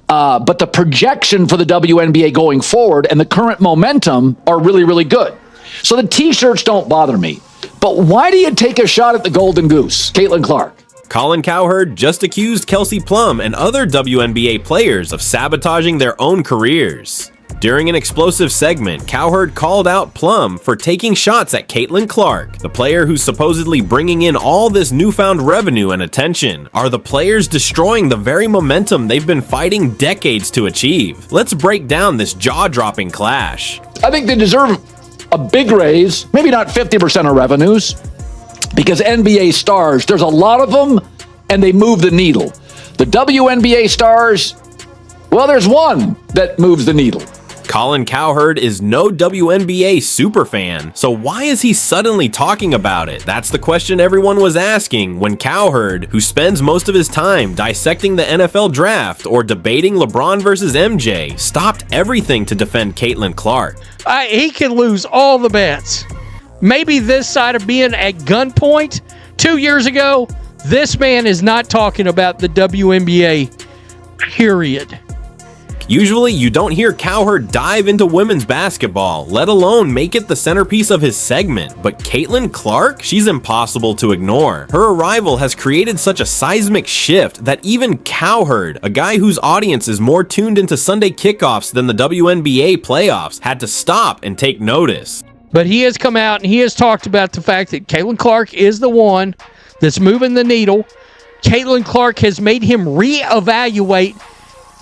But the projection for the WNBA going forward and the current momentum are really, really good. So the T-shirts don't bother me. But why do you take a shot at the Golden Goose, Caitlin Clark? Colin Cowherd just accused Kelsey Plum and other WNBA players of sabotaging their own careers. During an explosive segment, Cowherd called out Plum for taking shots at Caitlin Clark, the player who's supposedly bringing in all this newfound revenue and attention. Are the players destroying the very momentum they've been fighting decades to achieve? Let's break down this jaw-dropping clash. I think they deserve a big raise, maybe not 50% of revenues, because NBA stars, there's a lot of them, and they move the needle. The WNBA stars, well, there's one that moves the needle. Colin Cowherd is no WNBA superfan, so why is he suddenly talking about it? That's the question everyone was asking when Cowherd, who spends most of his time dissecting the NFL draft or debating LeBron versus MJ, stopped everything to defend Caitlin Clark. He can lose all the bets. Maybe this side of being at gunpoint 2 years ago, this man is not talking about the WNBA, period. Usually, you don't hear Cowherd dive into women's basketball, let alone make it the centerpiece of his segment. But Caitlin Clark? She's impossible to ignore. Her arrival has created such a seismic shift that even Cowherd, a guy whose audience is more tuned into Sunday kickoffs than the WNBA playoffs, had to stop and take notice. But he has come out and he has talked about the fact that Caitlin Clark is the one that's moving the needle. Caitlin Clark has made him reevaluate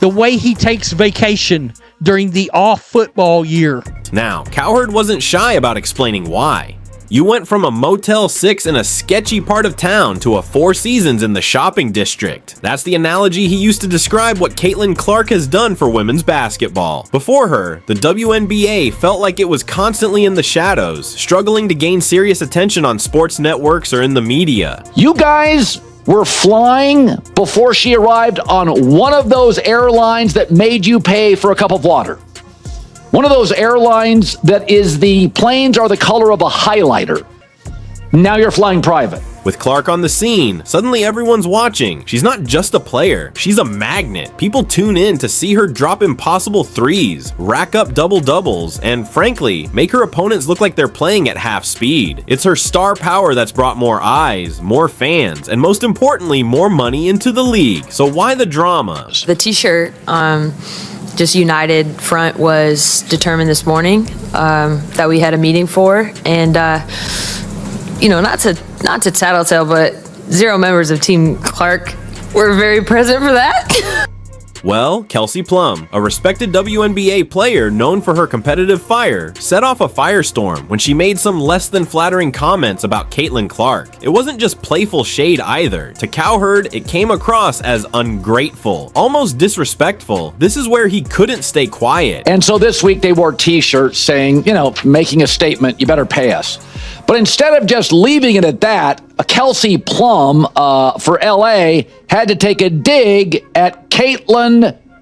the way he takes vacation during the off-football year. Now, Cowherd wasn't shy about explaining why. You went from a Motel 6 in a sketchy part of town to a Four Seasons in the shopping district. That's the analogy he used to describe what Caitlin Clark has done for women's basketball. Before her, the WNBA felt like it was constantly in the shadows, struggling to gain serious attention on sports networks or in the media. You guys were flying before she arrived on one of those airlines that made you pay for a cup of water. One of those airlines that is the planes are the color of a highlighter. Now you're flying private. With Clark on the scene, suddenly everyone's watching. She's not just a player, she's a magnet. People tune in to see her drop impossible threes, rack up double-doubles, and frankly, make her opponents look like they're playing at half speed. It's her star power that's brought more eyes, more fans, and most importantly, more money into the league. So why the drama? The t-shirt, just United front was determined this morning that we had a meeting for, and not to tattletale, but 0 members of Team Clark were very present for that. Well, Kelsey Plum, a respected WNBA player known for her competitive fire, set off a firestorm when she made some less than flattering comments about Caitlin Clark. It wasn't just playful shade either. To Cowherd, it came across as ungrateful, almost disrespectful. This is where he couldn't stay quiet. And so this week they wore t-shirts saying, making a statement, you better pay us. But instead of just leaving it at that, Kelsey Plum for LA had to take a dig at Caitlin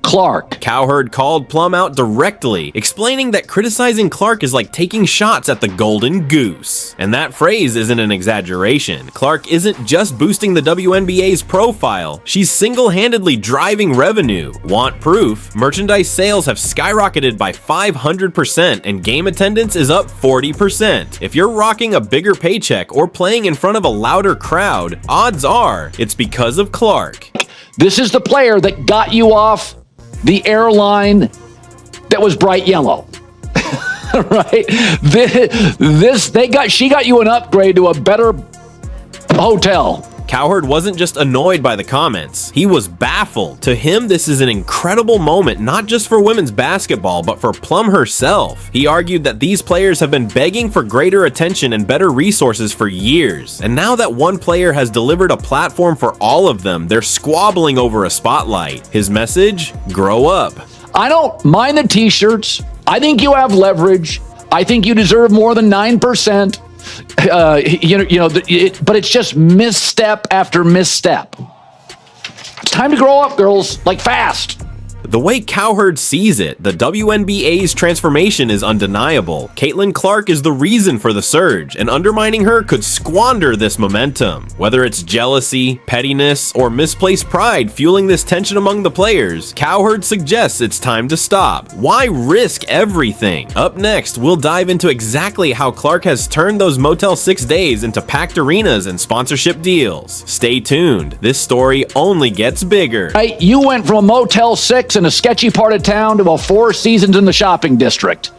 Clark. Cowherd called Plum out directly, explaining that criticizing Clark is like taking shots at the Golden Goose. And that phrase isn't an exaggeration. Clark isn't just boosting the WNBA's profile, she's single-handedly driving revenue. Want proof? Merchandise sales have skyrocketed by 500% and game attendance is up 40%. If you're rocking a bigger paycheck or playing in front of a louder crowd, odds are it's because of Clark. This is the player that got you off the airline that was bright yellow, right? She got you an upgrade to a better hotel. Cowherd wasn't just annoyed by the comments, he was baffled. To him, this is an incredible moment not just for women's basketball, but for Plum herself. He argued that these players have been begging for greater attention and better resources for years, and now that one player has delivered a platform for all of them, they're squabbling over a spotlight. His message? Grow up. I don't mind the t-shirts. I think you have leverage. I think you deserve more than 9%. But it's just misstep after misstep. It's time to grow up, girls, like fast. The way Cowherd sees it, the WNBA's transformation is undeniable. Caitlin Clark is the reason for the surge, and undermining her could squander this momentum. Whether it's jealousy, pettiness, or misplaced pride fueling this tension among the players, Cowherd suggests it's time to stop. Why risk everything? Up next, we'll dive into exactly how Clark has turned those Motel 6 days into packed arenas and sponsorship deals. Stay tuned. This story only gets bigger. Hey, you went from a Motel 6 in a sketchy part of town to a 4 Seasons in the shopping district.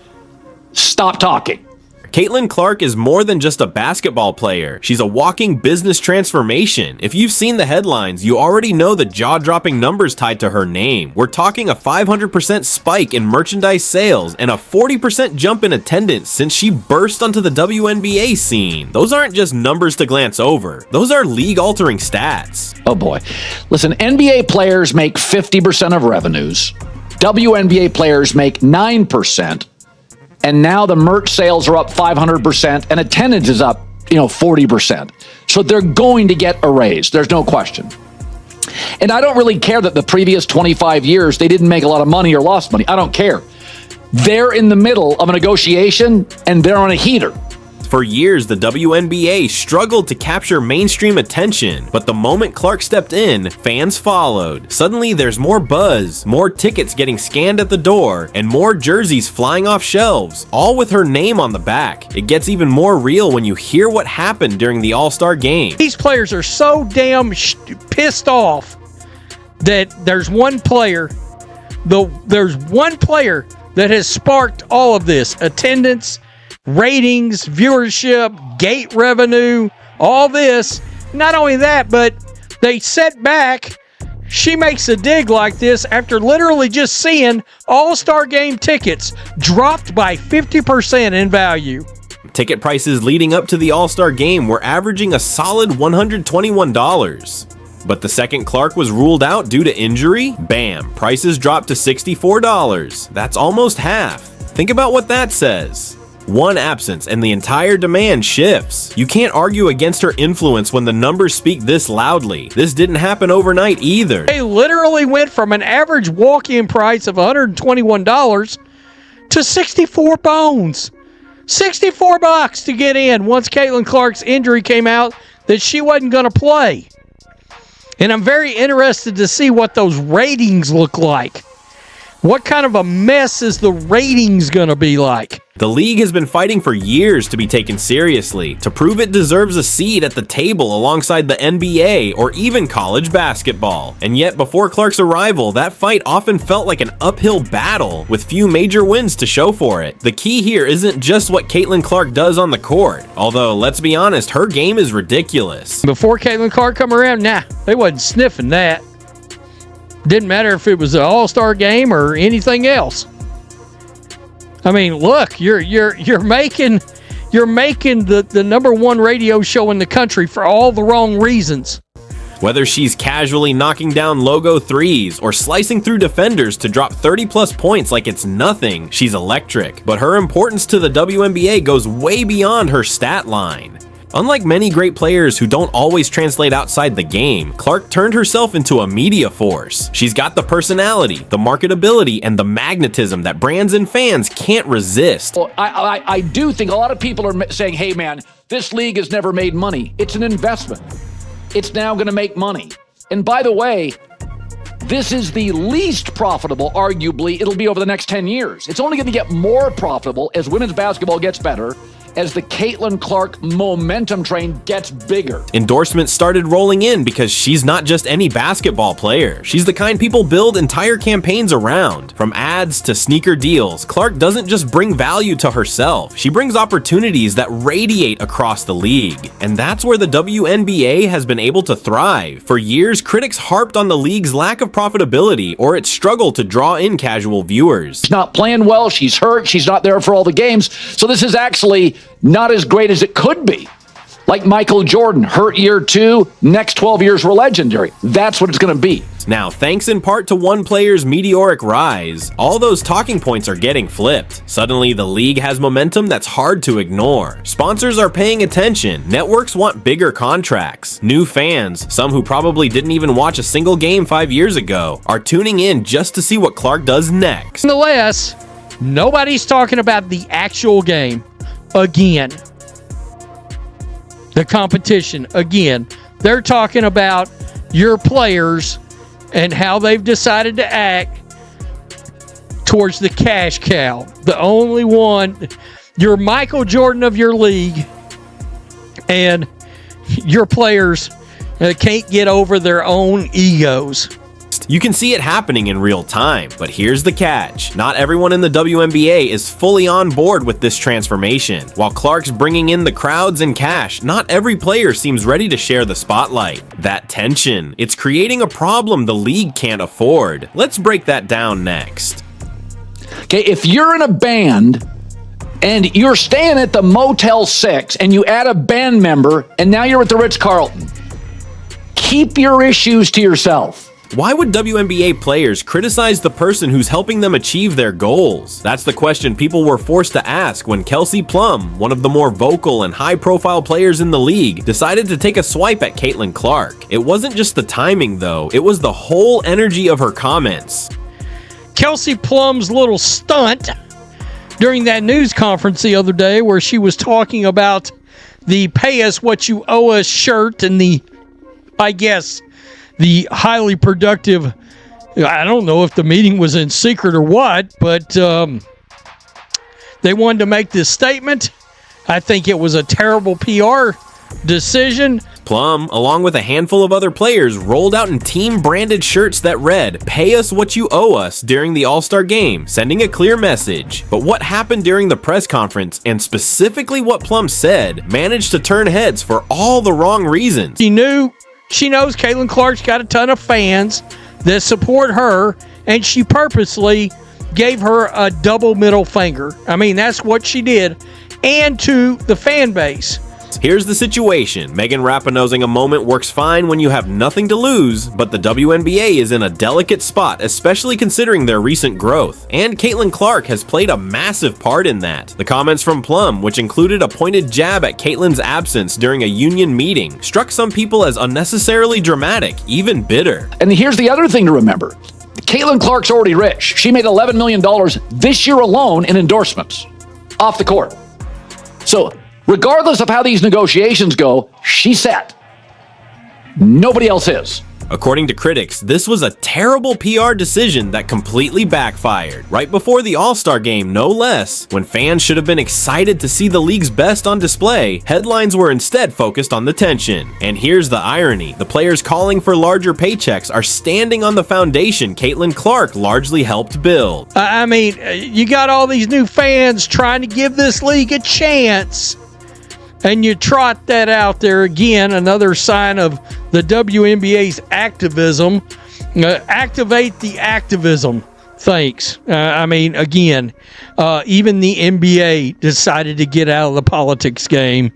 Stop talking. Caitlin Clark is more than just a basketball player. She's a walking business transformation. If you've seen the headlines, you already know the jaw-dropping numbers tied to her name. We're talking a 500% spike in merchandise sales and a 40% jump in attendance since she burst onto the WNBA scene. Those aren't just numbers to glance over. Those are league-altering stats. Oh boy. Listen, NBA players make 50% of revenues. WNBA players make 9%. And now the merch sales are up 500% and attendance is up, 40%. So they're going to get a raise. There's no question. And I don't really care that the previous 25 years they didn't make a lot of money or lost money. I don't care. They're in the middle of a negotiation and they're on a heater. For years, the WNBA struggled to capture mainstream attention, but the moment Clark stepped in, fans followed. Suddenly, there's more buzz, more tickets getting scanned at the door, and more jerseys flying off shelves, all with her name on the back. It gets even more real when you hear what happened during the All-Star game. These players are so damn pissed off that there's one player that has sparked all of this attendance, ratings, viewership, gate revenue, all this. Not only that, but they set back. She makes a dig like this after literally just seeing All-Star Game tickets dropped by 50% in value. Ticket prices leading up to the All-Star Game were averaging a solid $121. But the second Clark was ruled out due to injury, bam, prices dropped to $64. That's almost half. Think about what that says. One absence and the entire demand shifts. You can't argue against her influence when the numbers speak this loudly. This didn't happen overnight either. They literally went from an average walk-in price of $121 to 64 bones. $64 to get in once Caitlin Clark's injury came out that she wasn't going to play. And I'm very interested to see what those ratings look like. What kind of a mess is the ratings going to be like? The league has been fighting for years to be taken seriously, to prove it deserves a seat at the table alongside the NBA or even college basketball. And yet, before Clark's arrival, that fight often felt like an uphill battle, with few major wins to show for it. The key here isn't just what Caitlin Clark does on the court, although, let's be honest, her game is ridiculous. Before Caitlin Clark come around, they wasn't sniffing that. Didn't matter if it was an All-Star game or anything else. I mean, look, you're making the number one radio show in the country for all the wrong reasons. Whether she's casually knocking down logo threes or slicing through defenders to drop 30-plus points like it's nothing, she's electric. But her importance to the WNBA goes way beyond her stat line. Unlike many great players who don't always translate outside the game, Clark turned herself into a media force. She's got the personality, the marketability, and the magnetism that brands and fans can't resist. Well, I do think a lot of people are saying, hey man, this league has never made money. It's an investment. It's now going to make money. And by the way, this is the least profitable, arguably, it'll be over the next 10 years. It's only going to get more profitable as women's basketball gets better, as the Caitlin Clark momentum train gets bigger. Endorsements started rolling in because she's not just any basketball player. She's the kind people build entire campaigns around. From ads to sneaker deals, Clark doesn't just bring value to herself. She brings opportunities that radiate across the league. And that's where the WNBA has been able to thrive. For years, critics harped on the league's lack of profitability or its struggle to draw in casual viewers. She's not playing well, she's hurt, she's not there for all the games. So this is actually not as great as it could be. Like Michael Jordan, hurt year 2, next 12 years were legendary. That's what it's going to be. past. Now, thanks in part to one player's meteoric rise, all those talking points are getting flipped. Suddenly, the league has momentum that's hard to ignore. Sponsors are paying attention, networks want bigger contracts, new fans, some who probably didn't even watch a single game 5 years ago, are tuning in just to see what Clark does next. Nonetheless, nobody's talking about the actual game again. The competition again. They're talking about your players and how they've decided to act towards the cash cow. The only one, you're Michael Jordan of your league, and your players can't get over their own egos. You can see it happening in real time, but here's the catch. Not everyone in the WNBA is fully on board with this transformation. While Clark's bringing in the crowds and cash, not every player seems ready to share the spotlight. That tension, it's creating a problem the league can't afford. Let's break that down next. Okay, if you're in a band and you're staying at the Motel 6 and you add a band member and now you're at the Ritz-Carlton, keep your issues to yourself. Why would WNBA players criticize the person who's helping them achieve their goals? That's the question people were forced to ask when Kelsey Plum, one of the more vocal and high-profile players in the league, decided to take a swipe at Caitlin Clark. It wasn't just the timing, though. It was the whole energy of her comments. Kelsey Plum's little stunt during that news conference the other day where she was talking about the pay us what you owe us shirt and the highly productive, I don't know if the meeting was in secret or what, but they wanted to make this statement. I think it was a terrible PR decision. Plum, along with a handful of other players, rolled out in team-branded shirts that read, "Pay us what you owe us," during the All-Star Game, sending a clear message. But what happened during the press conference, and specifically what Plum said, managed to turn heads for all the wrong reasons. She knows Caitlin Clark's got a ton of fans that support her, and she purposely gave her a double middle finger. I mean, that's what she did, and to the fan base. Here's the situation. Megan Rapinoeing a moment works fine when you have nothing to lose, but the WNBA is in a delicate spot, especially considering their recent growth. And Caitlin Clark has played a massive part in that. The comments from Plum, which included a pointed jab at Caitlin's absence during a union meeting, struck some people as unnecessarily dramatic, even bitter. And here's the other thing to remember. Caitlin Clark's already rich. She made $11 million this year alone in endorsements off the court. So regardless of how these negotiations go, she's set. Nobody else is. According to critics, this was a terrible PR decision that completely backfired. Right before the All-Star Game, no less, when fans should have been excited to see the league's best on display, headlines were instead focused on the tension. And here's the irony. The players calling for larger paychecks are standing on the foundation Caitlin Clark largely helped build. I mean, you got all these new fans trying to give this league a chance, and you trot that out there again, another sign of the WNBA's activism. Activate the activism. Thanks. I mean, again, even the NBA decided to get out of the politics game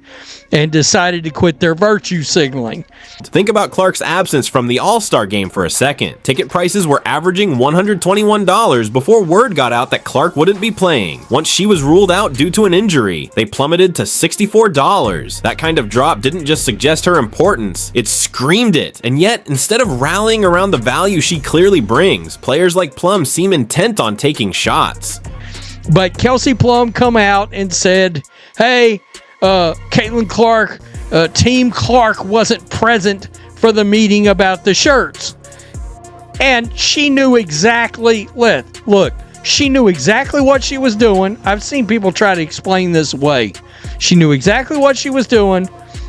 and decided to quit their virtue signaling. Think about Clark's absence from the All-Star Game for a second. Ticket prices were averaging $121 before word got out that Clark wouldn't be playing. Once she was ruled out due to an injury, they plummeted to $64. That kind of drop didn't just suggest her importance, it screamed it. And yet, instead of rallying around the value she clearly brings, players like Plum seem intent on taking shots. But Kelsey Plum come out and said, hey, Caitlin Clark, Team Clark wasn't present for the meeting about the shirts. And she knew exactly, look, she knew exactly what she was doing. I've seen people try to explain this away. She knew exactly what she was doing.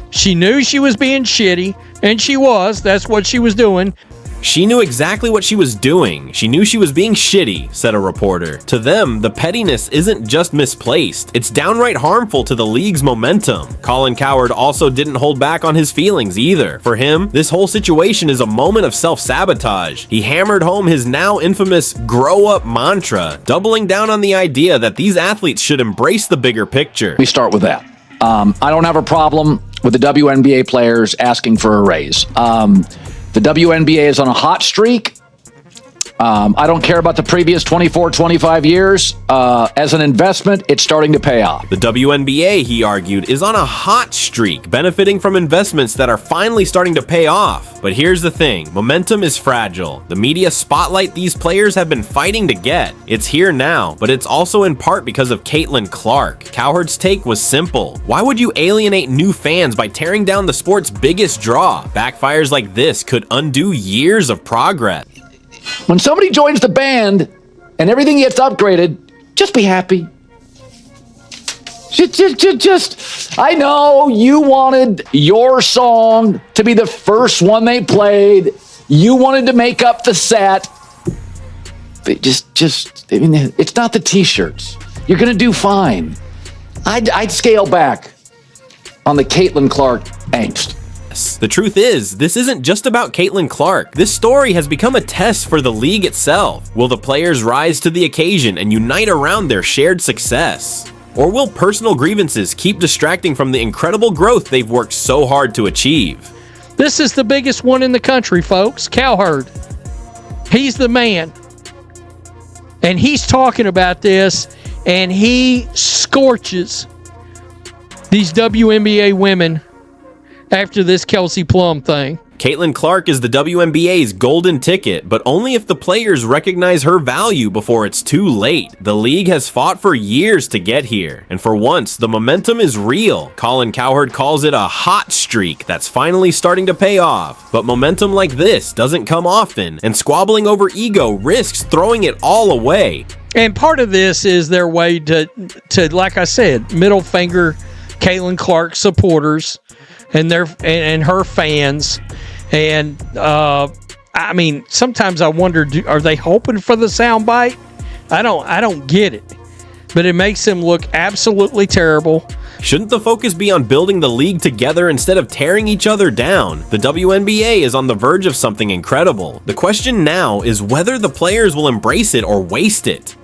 She knew she was being shitty, and she was. That's what she was doing. She knew exactly what she was doing. She knew she was being shitty, said a reporter. To them, the pettiness isn't just misplaced, it's downright harmful to the league's momentum. Colin Cowherd also didn't hold back on his feelings either. For him, this whole situation is a moment of self-sabotage. He hammered home his now infamous grow up mantra, doubling down on the idea that these athletes should embrace the bigger picture. We start with that. I don't have a problem with the WNBA players asking for a raise. The WNBA is on a hot streak. I don't care about the previous 24, 25 years. As an investment, it's starting to pay off. The WNBA, he argued, is on a hot streak, benefiting from investments that are finally starting to pay off. But here's the thing, momentum is fragile. The media spotlight these players have been fighting to get. It's here now, but it's also in part because of Caitlin Clark. Cowherd's take was simple. Why would you alienate new fans by tearing down the sport's biggest draw? Backfires like this could undo years of progress. When somebody joins the band and everything gets upgraded, just be happy. Just, I know you wanted your song to be the first one they played. You wanted to make up the set. But I mean, it's not the t-shirts. You're going to do fine. I'd scale back on the Caitlin Clark angst. The truth is, this isn't just about Caitlin Clark. This story has become a test for the league itself. Will the players rise to the occasion and unite around their shared success? Or will personal grievances keep distracting from the incredible growth they've worked so hard to achieve? This is the biggest one in the country, folks. Cowherd. He's the man. And he's talking about this, and he scorches these WNBA women after this Kelsey Plum thing. Caitlin Clark is the WNBA's golden ticket, but only if the players recognize her value before it's too late. The league has fought for years to get here, and for once, the momentum is real. Colin Cowherd calls it a hot streak that's finally starting to pay off. But momentum like this doesn't come often, and squabbling over ego risks throwing it all away. And part of this is their way to like I said, middle finger Caitlin Clark supporters and her fans. And I mean, sometimes I wonder, are they hoping for the soundbite? I don't get it, but it makes them look absolutely terrible. Shouldn't the focus be on building the league together instead of tearing each other down? The WNBA is on the verge of something incredible. The question now is whether the players will embrace it or waste it.